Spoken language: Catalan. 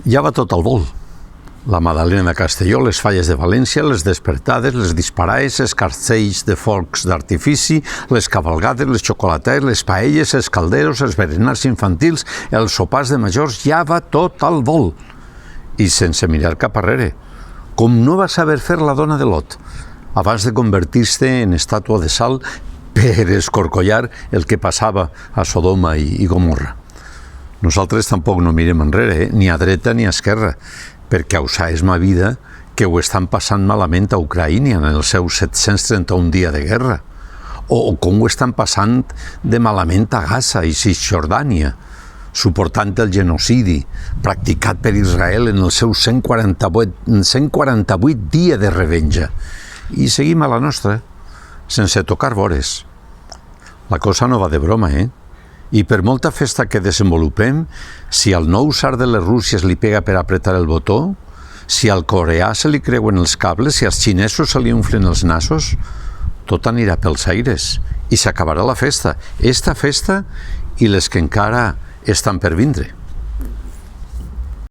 Ja va tot al vol. La Madalena de Castelló, les falles de València, les despertades, les disparades, els cartells de focs d'artifici, les cavalgades, les xocolatades, les paelles, els calderos, els berenars infantils, els sopars de majors, ja va tot al vol. I sense mirar cap arrere, com no va saber fer la dona de Lot, abans de convertir-se en estàtua de sal per escorcollar el que passava a Sodoma i Gomorra. Nosaltres tampoc no mirem enrere, ni a dreta ni a esquerra, perquè ausa és ma vida que ho estan passant malament a Ucraïna en el seu 731 dia de guerra, o com ho estan passant de malament a Gaza i Cisjordània, suportant el genocidi practicat per Israel en el seu 148 dia de revenja. I seguim a la nostra, sense tocar vores. La cosa no va de broma, I per molta festa que desenvolupem, si al nou tsar de les Rússies li pega per apretar el botó, si al coreà se li creuen els cables, si als xinesos se li unflen els nassos, tot anirà pels aires i s'acabarà la festa, esta festa i les que encara estan per vindre.